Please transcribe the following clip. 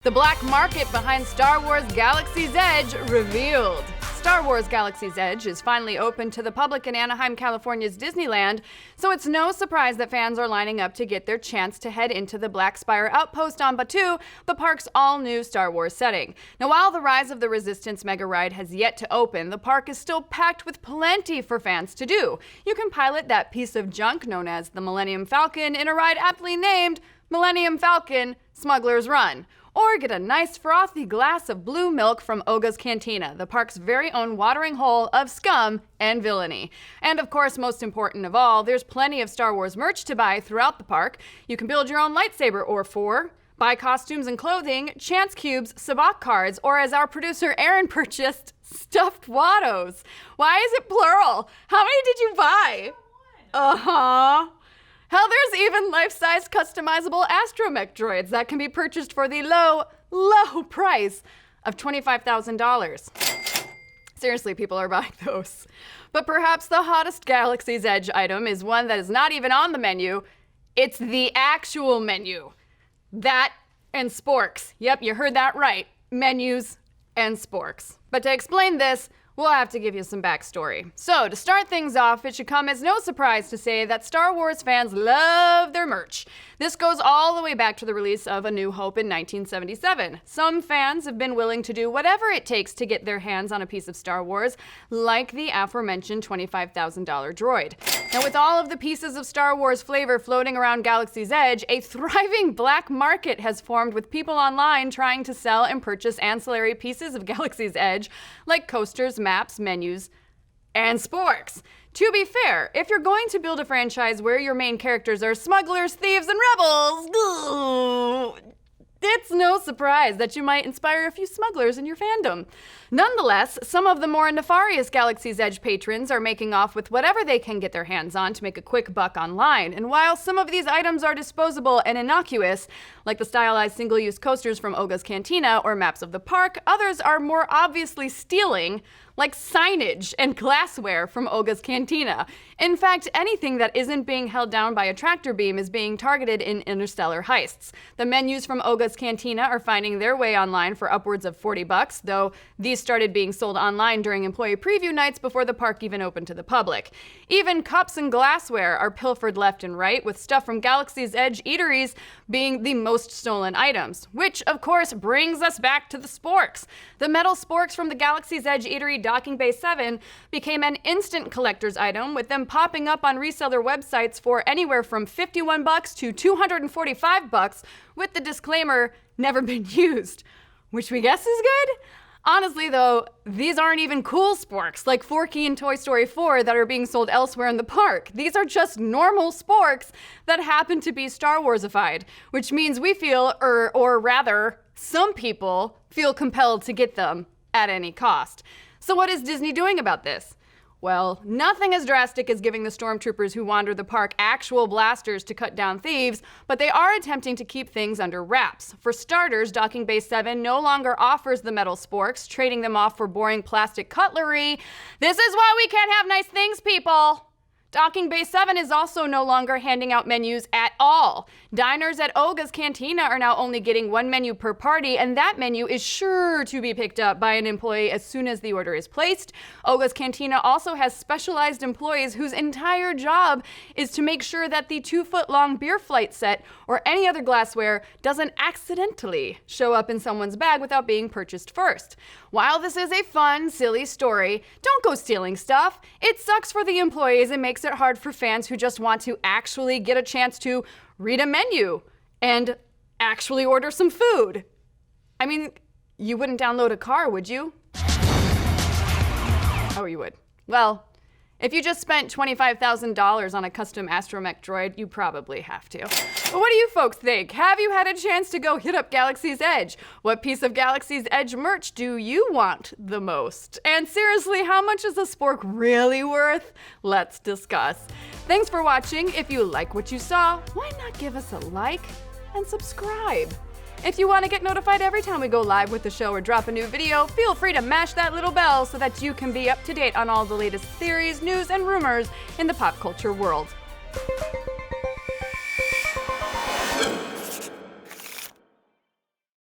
The black market behind Star Wars Galaxy's Edge revealed. Star Wars Galaxy's Edge is finally open to the public in Anaheim, California's Disneyland, so it's no surprise that fans are lining up to get their chance to head into the Black Spire Outpost on Batuu, the park's all-new Star Wars setting. Now, while the Rise of the Resistance mega ride has yet to open, the park is still packed with plenty for fans to do. You can pilot that piece of junk known as the Millennium Falcon in a ride aptly named Millennium Falcon Smuggler's Run. Or get a nice frothy glass of blue milk from Oga's Cantina, the park's very own watering hole of scum and villainy. And of course, most important of all, there's plenty of Star Wars merch to buy throughout the park. You can build your own lightsaber or four, buy costumes and clothing, chance cubes, sabacc cards, or as our producer Aaron purchased, stuffed Wattos. Why is it plural? How many did you buy? Hell, there's even life-size customizable astromech droids that can be purchased for the low, low price of $25,000. Seriously, people are buying those. But perhaps the hottest Galaxy's Edge item is one that is not even on the menu. It's the actual menu. That and sporks. Yep, you heard that right. Menus and sporks. But to explain this, we'll have to give you some backstory. So, to start things off, it should come as no surprise to say that Star Wars fans love their merch. This goes all the way back to the release of A New Hope in 1977. Some fans have been willing to do whatever it takes to get their hands on a piece of Star Wars, like the aforementioned $25,000 droid. Now, with all of the pieces of Star Wars flavor floating around Galaxy's Edge, a thriving black market has formed with people online trying to sell and purchase ancillary pieces of Galaxy's Edge, like coasters, maps, menus, and sporks. To be fair, if you're going to build a franchise where your main characters are smugglers, thieves, and rebels, it's no surprise that you might inspire a few smugglers in your fandom. Nonetheless, some of the more nefarious Galaxy's Edge patrons are making off with whatever they can get their hands on to make a quick buck online. And while some of these items are disposable and innocuous, like the stylized single-use coasters from Oga's Cantina or maps of the park, others are more obviously stealing, like signage and glassware from Oga's Cantina. In fact, anything that isn't being held down by a tractor beam is being targeted in interstellar heists. The menus from Oga's Cantina are finding their way online for upwards of $40, though these started being sold online during employee preview nights before the park even opened to the public. Even cups and glassware are pilfered left and right, with stuff from Galaxy's Edge eateries being the most stolen items. Which, of course, brings us back to the sporks. The metal sporks from the Galaxy's Edge eatery Docking Bay 7 became an instant collector's item, with them popping up on reseller websites for anywhere from $51 to $245, with the disclaimer, never been used. Which we guess is good? Honestly though, these aren't even cool sporks like Forky and Toy Story 4 that are being sold elsewhere in the park. These are just normal sporks that happen to be Star Warsified, which means we feel, or rather, some people feel compelled to get them at any cost. So what is Disney doing about this? Well, nothing as drastic as giving the stormtroopers who wander the park actual blasters to cut down thieves, but they are attempting to keep things under wraps. For starters, Docking Bay 7 no longer offers the metal sporks, trading them off for boring plastic cutlery. This is why we can't have nice things, people! Docking Bay 7 is also no longer handing out menus at all. Diners at Oga's Cantina are now only getting one menu per party, and that menu is sure to be picked up by an employee as soon as the order is placed. Oga's Cantina also has specialized employees whose entire job is to make sure that the 2-foot-long beer flight set or any other glassware doesn't accidentally show up in someone's bag without being purchased first. While this is a fun, silly story, don't go stealing stuff. It sucks for the employees and makes it hard for fans who just want to actually get a chance to read a menu and actually order some food. I mean, you wouldn't download a car, would you? Oh, you would. Well, if you just spent $25,000 on a custom astromech droid, you probably have to. But what do you folks think? Have you had a chance to go hit up Galaxy's Edge? What piece of Galaxy's Edge merch do you want the most? And seriously, how much is a spork really worth? Let's discuss. Thanks for watching. If you like what you saw, why not give us a like and subscribe? If you want to get notified every time we go live with the show or drop a new video, feel free to mash that little bell so that you can be up to date on all the latest theories, news, and rumors in the pop culture world.